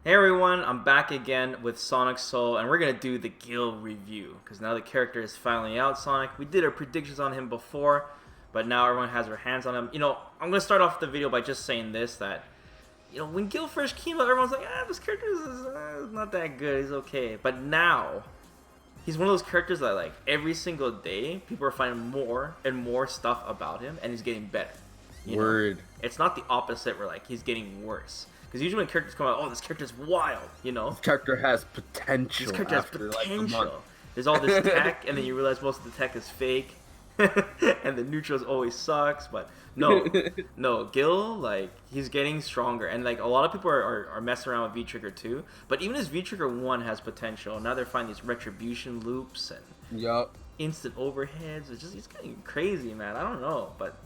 Hey everyone, I'm back again with Sonic Soul, and we're gonna do the Gill review because now the character is finally out. Sonic, we did our predictions on him before, but now everyone has their hands on him. I'm gonna start off the video by just saying this: that when Gill first came out, everyone's like, this character is not that good. He's okay, but now he's one of those characters that like every single day people are finding more and more stuff about him, and he's getting better. Word. It's not the opposite where like he's getting worse. Because usually when characters come out, this character's wild, This character has potential. This character has potential. There's all this tech, and then you realize most of the tech is fake, and the neutrals always sucks. But no, Gill, like, he's getting stronger, and like a lot of people are messing around with V-Trigger too. But even his V-Trigger 1 has potential. Now they're finding these retribution loops and instant overheads. It's getting crazy, man. I don't know, but.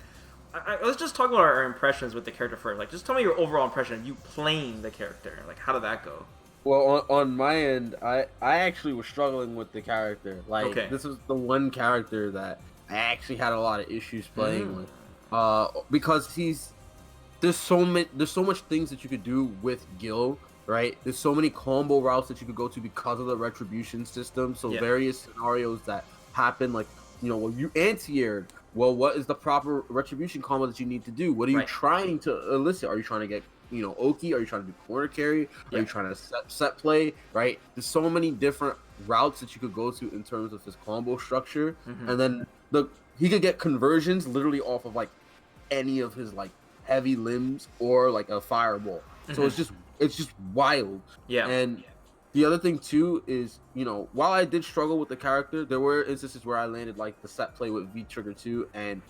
Let's just talk about our impressions with the character first. Like, just tell me your overall impression of you playing the character. Like, how did that go? Well, on my end, I actually was struggling with the character. Like, This was the one character that I actually had a lot of issues playing with. Because there's so much things that you could do with Gill, right? There's so many combo routes that you could go to because of the retribution system. So various scenarios that happen, like, when you anti-aired. Well, what is the proper retribution combo that you need to do? What are you trying to elicit? Are you trying to get, Oki? Are you trying to do corner carry? Are you trying to set play? Right? There's so many different routes that you could go to in terms of his combo structure. And then he could get conversions literally off of like any of his like heavy limbs or like a fireball. So it's just wild. Yeah. And the other thing too is, while I did struggle with the character, there were instances where I landed like the set play with V-Trigger 2, and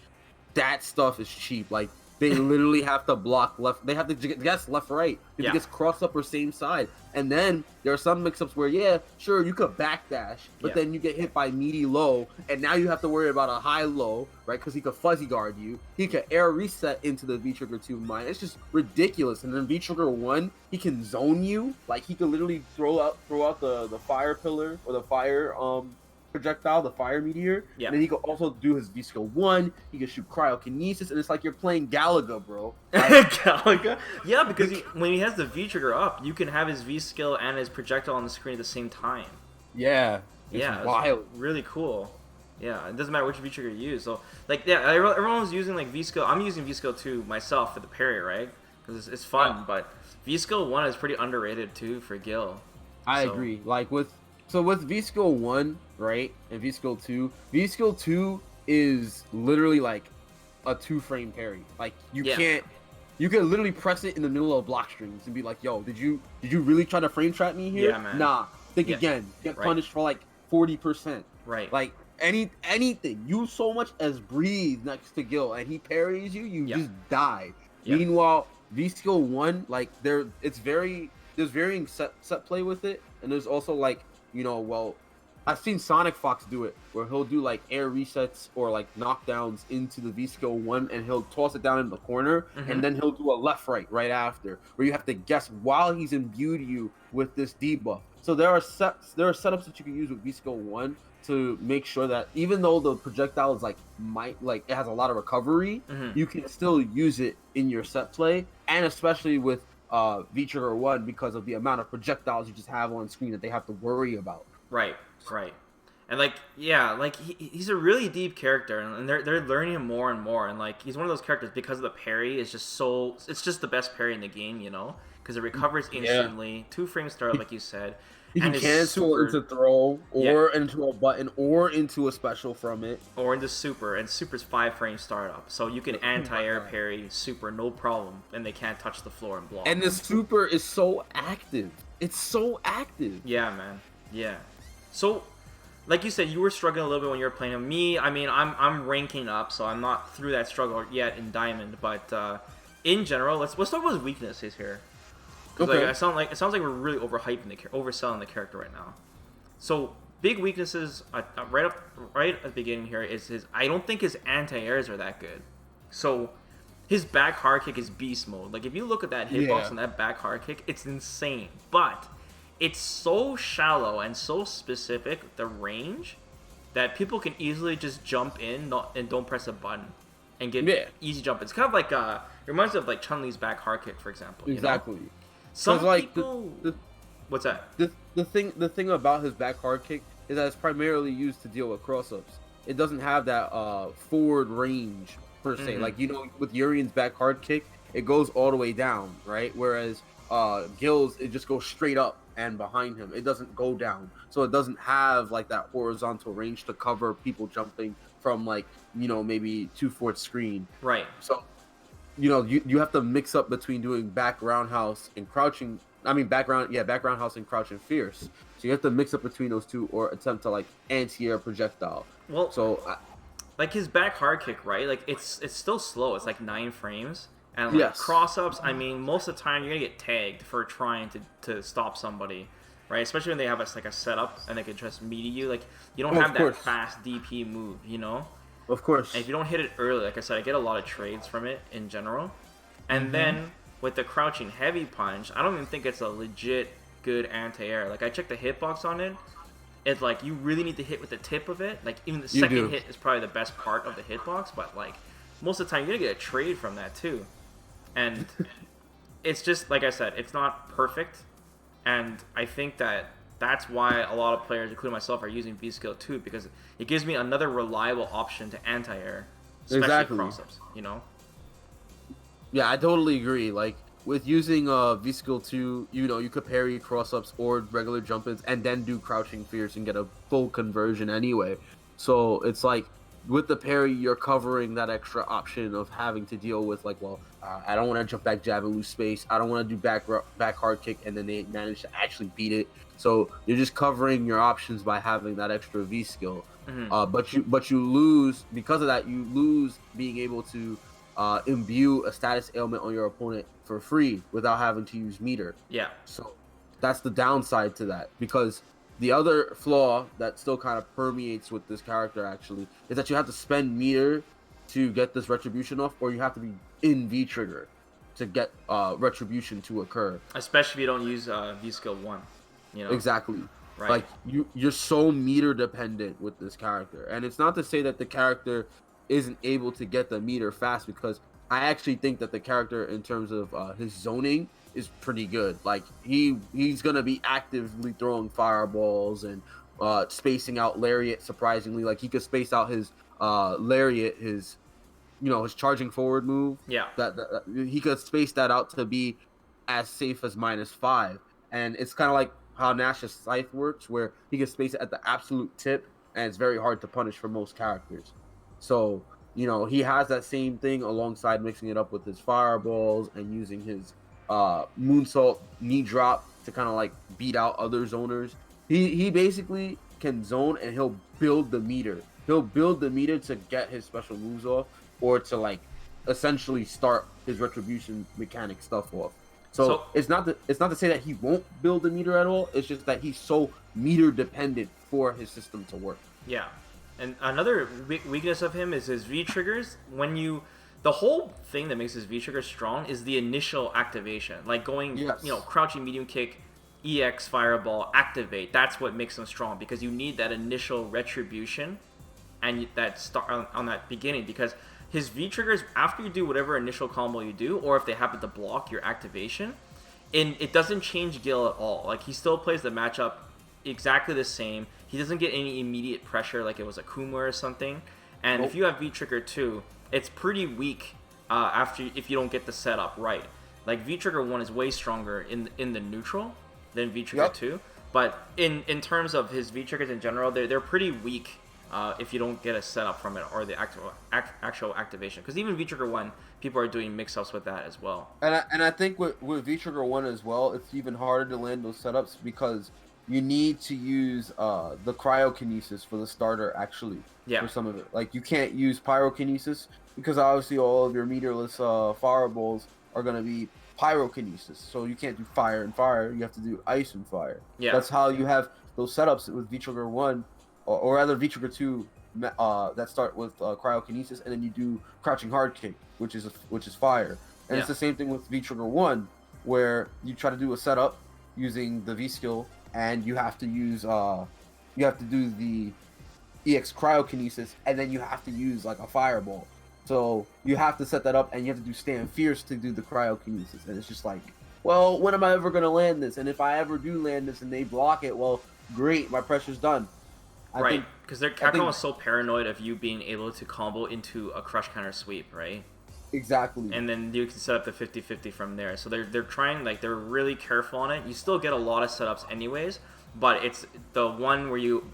that stuff is cheap. Like, they literally have to block left. They have to guess left, right. If it gets crossed up or same side. And then there are some mix-ups where, sure, you could backdash, but then you get hit by meaty low, and now you have to worry about a high low, right? Because he could fuzzy guard you. He could air reset into the V-Trigger 2 mine. It's just ridiculous. And then V-Trigger 1, he can zone you. Like, he could literally throw out the fire pillar or the fire projectile, the fire meteor. And then he could also do his V-Skill 1. He could shoot cryokinesis, and it's like you're playing Galaga, bro. Galaga? Yeah, because when he has the V-Trigger up, you can have his V-Skill and his projectile on the screen at the same time. Yeah. It's wild. It's really cool. Yeah, it doesn't matter which V-Trigger you use. So, like, everyone was using, like, V-Skill. I'm using V-Skill 2 myself for the parry, right? Because it's fun, but V-Skill 1 is pretty underrated, too, for Gill. I agree. Like, with V-Skill 1, right, and V-Skill 2 is literally like a 2-frame parry. Like, you can literally press it in the middle of block strings and be like, yo, did you really try to frame trap me here? Yeah, man. Nah, think again. Get punished for like 40%. Right. Like, anything. You so much as breathe next to Gill and he parries you, you just die. Meanwhile, V-Skill 1, like, there's varying set play with it, and there's also like, I've seen Sonic Fox do it, where he'll do like air resets or like knockdowns into the V-Skill 1, and he'll toss it down in the corner, and then he'll do a left-right right after, where you have to guess while he's imbued you with this debuff. So there are setups that you can use with V-Skill 1 to make sure that even though the projectile is it has a lot of recovery, you can still use it in your set play, and especially with V-Trigger 1 because of the amount of projectiles you just have on screen that they have to worry about. Right. And he's a really deep character, and they're learning him more and more, and like he's one of those characters because of the parry is just it's just the best parry in the game, because it recovers instantly, 2-frame startup like you said. You can cancel into throw, or into a button, or into a special from it. Or into super, and super's 5-frame startup. So you can anti-air parry super, no problem, and they can't touch the floor and block. And the super is so active. It's so active. Yeah, man. Yeah. So, like you said, you were struggling a little bit when you were playing him. Me, I mean, I'm ranking up, so I'm not through that struggle yet in Diamond. But in general, let's talk about his weaknesses here. It sounds like we're really overselling the character right now. So big weaknesses right at the beginning here is I don't think his anti-airs are that good. So his back hard kick is beast mode. Like, if you look at that hitbox and that back hard kick, it's insane. But it's so shallow and so specific, the range, that people can easily just jump in and don't press a button and get easy jump. It's kind of like it reminds me of like Chun-Li's back hard kick, for example. Exactly. Some like people. What's that? the thing about his back hard kick is that it's primarily used to deal with cross ups. It doesn't have that forward range per se. Like with Urian's back hard kick, it goes all the way down, right? Whereas Gill's, it just goes straight up and behind him. It doesn't go down, so it doesn't have like that horizontal range to cover people jumping from like maybe 2/4 screen. Right. So you have to mix up between doing back roundhouse and crouching. I mean back roundhouse and crouching fierce. So you have to mix up between those two or attempt to like anti-air projectile. Well, so like his back hard kick, right? Like it's still slow. It's like 9 frames. And like cross ups, I mean, most of the time you're gonna get tagged for trying to stop somebody, right? Especially when they have a setup and they can just meet you. Like you don't have that fast DP move, Of course. And if you don't hit it early, like I said, I get a lot of trades from it in general. And then with the crouching heavy punch, I don't even think it's a legit good anti-air. Like I checked the hitbox on it. It's like you really need to hit with the tip of it. Like even the second hit is probably the best part of the hitbox, but like most of the time you're gonna get a trade from that too. And it's just like I said, it's not perfect. And I think that's why a lot of players, including myself, are using V-Skill 2 because it gives me another reliable option to anti-air, especially cross-ups, Yeah, I totally agree. Like with using V-Skill 2, you could parry cross-ups or regular jump-ins and then do crouching fierce and get a full conversion anyway. So it's like with the parry, you're covering that extra option of having to deal with like, I don't want to jump back jab and lose space. I don't want to do back hard kick and then they manage to actually beat it. So you're just covering your options by having that extra V skill. But you lose because of that. You lose being able to imbue a status ailment on your opponent for free without having to use meter. Yeah. So that's the downside to that because the other flaw that still kind of permeates with this character actually is that you have to spend meter to get this retribution off, or you have to be in V trigger to get retribution to occur. Especially if you don't use V skill 1. Exactly. Right. Like you're so meter dependent with this character, and it's not to say that the character isn't able to get the meter fast because I actually think that the character in terms of his zoning is pretty good. Like he's gonna be actively throwing fireballs and spacing out lariat. Surprisingly, like he could space out his lariat, his charging forward move. Yeah, that he could space that out to be as safe as -5, and it's kind of like how Nash's scythe works, where he can space it at the absolute tip, and it's very hard to punish for most characters. So he has that same thing alongside mixing it up with his fireballs and using his moonsault knee drop to kind of like beat out other zoners. He basically can zone and he'll build the meter. He'll build the meter to get his special moves off or to like essentially start his retribution mechanic stuff off. So it's not to say that he won't build the meter at all. It's just that he's so meter dependent for his system to work. Yeah. And another weakness of him is his V triggers. The whole thing that makes his V trigger strong is the initial activation, like going, crouching medium kick, EX fireball, activate. That's what makes him strong because you need that initial retribution, and that start on that beginning because his V triggers after you do whatever initial combo you do, or if they happen to block your activation, it doesn't change Gill at all. Like he still plays the matchup exactly the same. He doesn't get any immediate pressure like it was a Kuma or something. And if you have V trigger 2, it's pretty weak if you don't get the setup right. Like V trigger 1 is way stronger in the neutral than V trigger 2, but in terms of his V triggers in general, they're pretty weak if you don't get a setup from it or the actual activation. Because even V trigger 1, people are doing mix-ups with that as well. And I think with V trigger 1 as well, it's even harder to land those setups because you need to use the cryokinesis for the starter actually. For some of it, like you can't use pyrokinesis because obviously all of your meterless fireballs are gonna be pyrokinesis, so you can't do fire and fire. You have to do ice and fire. That's how you have those setups with V trigger 1, or rather V trigger 2 that start with cryokinesis, and then you do crouching hard kick, which is fire. And it's the same thing with V trigger 1, where you try to do a setup using the V skill, and you have to use you have to do the EX cryokinesis, and then you have to use like a fireball. So you have to set that up, and you have to do stand fierce to do the cryokinesis, and it's just like well, when am I ever going to land this? And if I ever do land this and they block it, well, great, my pressure's done. Right, because Capcom was so paranoid of you being able to combo into a crush counter sweep, right? Exactly. And then you can set up the 50-50 from there. So they're trying, like, they're really careful on it. You still get a lot of setups anyways, but it's the one where you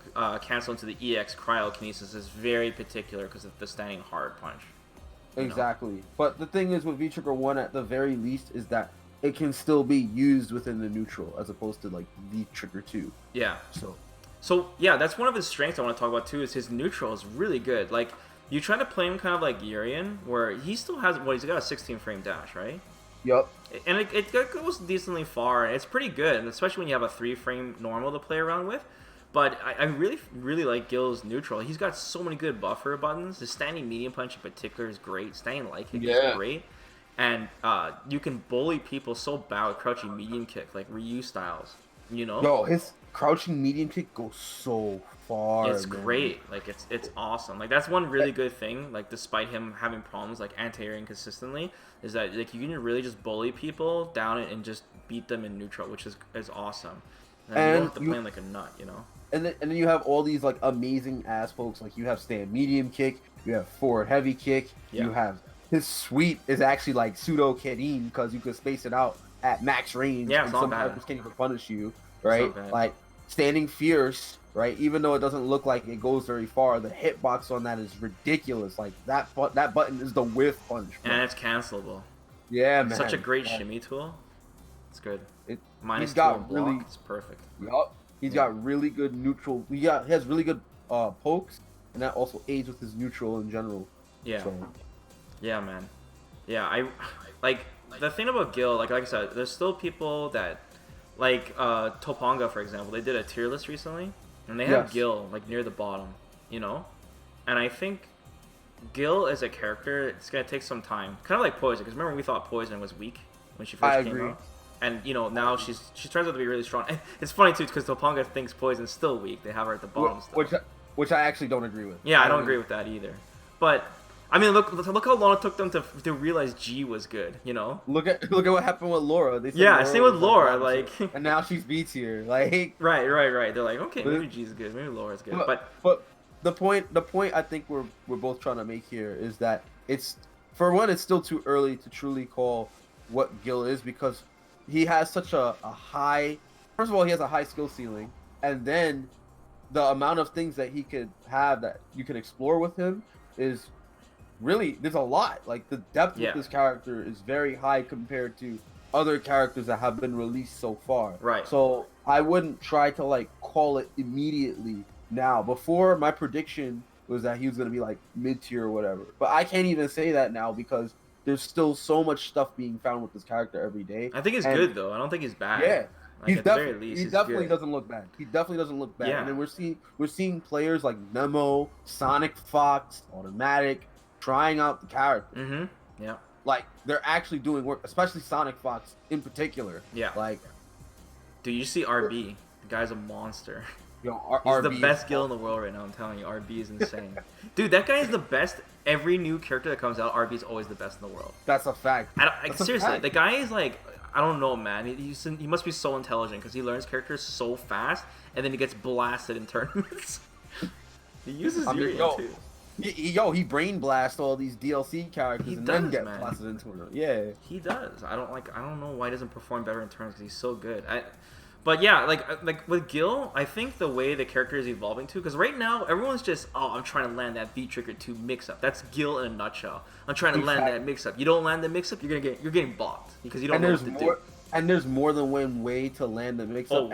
cancel into the EX cryokinesis is very particular because of the standing hard punch. Exactly. Know? But the thing is with V-Trigger 1 at the very least is that it can still be used within the neutral as opposed to like V-Trigger 2. Yeah. So yeah, that's one of his strengths I want to talk about too, is his neutral is really good. Like, you try to play him kind of like Urian, where he still has, he's got a 16 frame dash, right? Yep. And it goes decently far, and it's pretty good, and especially when you have a 3 frame normal to play around with. But I really, really like Gill's neutral. He's got so many good buffer buttons. The standing medium punch in particular is great. Standing light kick is great. And you can bully people so bad with crouching medium kick, like Ryu styles, you know? Yo, his crouching medium kick goes so far. It's great. Like, it's awesome. Like, that's one really good thing, like, despite him having problems, like, anti-airing consistently, is that, like, you can really just bully people down and just beat them in neutral, which is awesome. And you don't have to play him like a nut, you know? And then you have all these, like, amazing ass folks. Like, you have stand medium kick, you have forward heavy kick, you have... His sweep is actually like pseudo Kedin because you can space it out at max range. Yeah, and some characters can't even punish you, right? Like standing fierce, right? Even though it doesn't look like it goes very far, the hitbox on that is ridiculous. Like that button is the whiff punch, bro. And it's cancelable. Yeah, man. Such a great shimmy tool. It's good. Minus 2 on block. Really, it's perfect. Yup. He's got really good neutral. He has really good pokes, and that also aids with his neutral in general. Yeah. So. Yeah, man. Yeah, I like the thing about Gill. Like I said, there's still people that like Topanga, for example. They did a tier list recently, and they have Gill like near the bottom, you know. And I think Gill as a character, it's gonna take some time. Kind of like Poison, because remember we thought Poison was weak when she first came out, and you know now she turns out to be really strong. And it's funny too because Topanga thinks Poison's still weak. They have her at the bottom still. Which I actually don't agree with. Yeah, I don't agree with that either. But I mean, look how long it took them to realize G was good, you know? Look at what happened with Laura. They said Laura same with Laura, like... And now she's B tier, like... Right. They're like, okay, maybe G's good, maybe Laura's good, but the point I think we're both trying to make here is that it's... For one, it's still too early to truly call what Gill is, because he has such a high... First of all, he has a high skill ceiling, and then the amount of things that he could have that you can explore with him is... Really, there's a lot. Like, the depth of this character is very high compared to other characters that have been released so far. Right. So I wouldn't try to like call it immediately now. Before, my prediction was that he was going to be like mid tier or whatever. But I can't even say that now because there's still so much stuff being found with this character every day. I think he's good though. I don't think he's bad. Yeah. Like, he definitely doesn't look bad. He definitely doesn't look bad. Yeah. And then we're seeing players like Nemo, Sonic Fox, Automatic, trying out the character. Mm-hmm. Yeah. Like, they're actually doing work, especially Sonic Fox in particular. Yeah. Like, dude, you see RB. The guy's a monster. Yo, He's RB the best Gill in the world right now, I'm telling you. RB is insane. Dude, that guy is the best. Every new character that comes out, RB is always the best in the world. That's a fact. Seriously, the guy is like, I don't know, man. He must be so intelligent because he learns characters so fast, and then he gets blasted in tournaments. He uses Urian too. He brain blasts all these DLC characters then get blasted into it. Yeah, he does. I don't know why he doesn't perform better in turns because he's so good. But yeah, like with Gill, I think the way the character is evolving too, because right now everyone's just, I'm trying to land that V-Trigger 2 mix-up. That's Gill in a nutshell. I'm trying to land that mix-up. You don't land the mix-up, you're getting blocked because you don't know what to do. And there's more than one way to land the mix-up.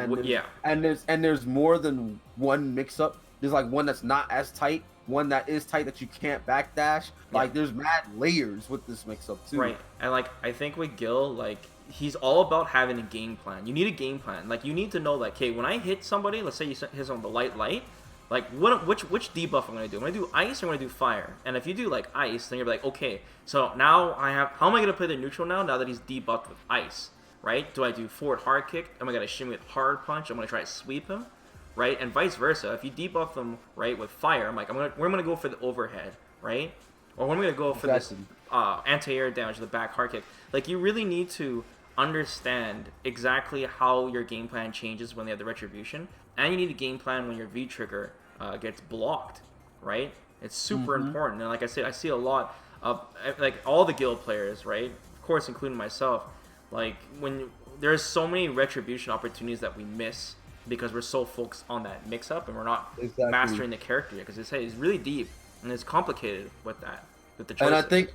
And there's more than one mix-up. There's like one that's not as tight, one that is tight that you can't backdash. Like, there's mad layers with this mix-up too. Right, and like I think with Gill, like he's all about having a game plan. You need a game plan. Like, you need to know, like, okay, when I hit somebody, let's say you hit on the light, like which debuff I'm gonna do? I'm gonna do ice or I'm gonna do fire. And if you do like ice, then you're like, okay, so now how am I gonna play the neutral now that he's debuffed with ice? Right? Do I do forward hard kick? Am I gonna shimmy with hard punch? I'm gonna try to sweep him. Right, and vice versa. If you debuff them right with fire, I'm like, we're gonna go for the overhead, right? Or we're gonna go for this anti-air damage, the back hard kick. Like, you really need to understand exactly how your game plan changes when they have the retribution, and you need a game plan when your V trigger gets blocked, right? It's super important. And like I said, I see a lot of like all the guild players, right? Of course, including myself. Like when there's so many retribution opportunities that we miss because we're so focused on that mix-up and we're not mastering the character yet. Because it's really deep and it's complicated with that, with the choices.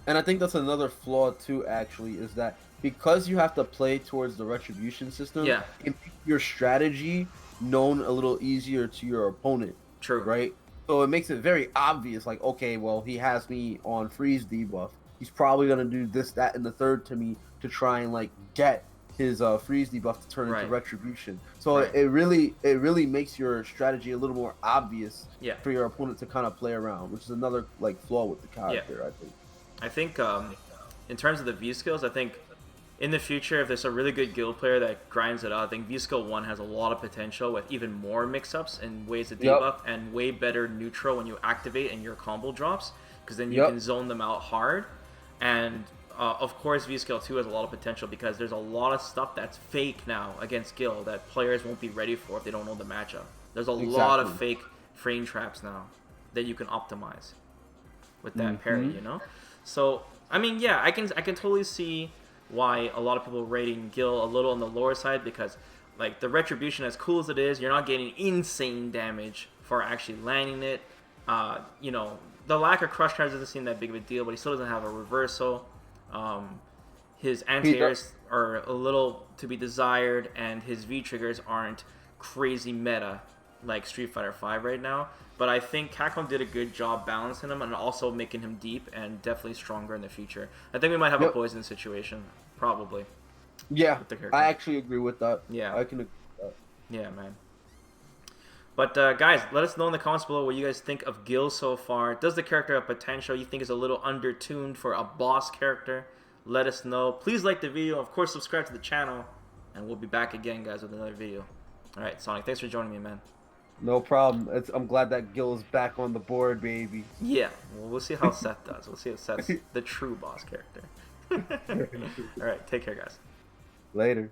And I think that's another flaw too. Actually, is that because you have to play towards the retribution system, Yeah. it makes your strategy known a little easier to your opponent. True. Right. So it makes it very obvious. Like, okay, well, he has me on freeze debuff. He's probably gonna do this, that, and the third to me to try and like get his freeze debuff to turn into retribution. So it really makes your strategy a little more obvious for your opponent to kind of play around, which is another like flaw with the character. I think. In terms of the V skills, I think in the future, if there's a really good guild player that grinds it out, I think V skill 1 has a lot of potential with even more mix-ups and ways to debuff and way better neutral when you activate and your combo drops, because then you can zone them out hard. And of course, V skill 2 has a lot of potential because there's a lot of stuff that's fake now against Gill that players won't be ready for if they don't know the matchup. There's a lot of fake frame traps now that you can optimize with that parry, you know? So, I mean, yeah, I can totally see why a lot of people are rating Gill a little on the lower side, because like the retribution, as cool as it is, you're not getting insane damage for actually landing it. You know, the lack of crush cards doesn't seem that big of a deal, but he still doesn't have a reversal. His anti-airs are a little to be desired, and his V triggers aren't crazy meta like Street Fighter V right now. But I think Capcom did a good job balancing him and also making him deep and definitely stronger in the future. I think we might have a poison situation, probably. Yeah, I actually agree with that. Yeah. I can agree with that. Yeah, man. But guys, let us know in the comments below what you guys think of Gill so far. Does the character have potential? You think is a little undertuned for a boss character? Let us know. Please like the video. Of course, subscribe to the channel. And we'll be back again, guys, with another video. Alright, Sonic, thanks for joining me, man. No problem. I'm glad that Gill is back on the board, baby. Yeah, well, we'll see how Seth does. We'll see if Seth's the true boss character. Alright, take care, guys. Later.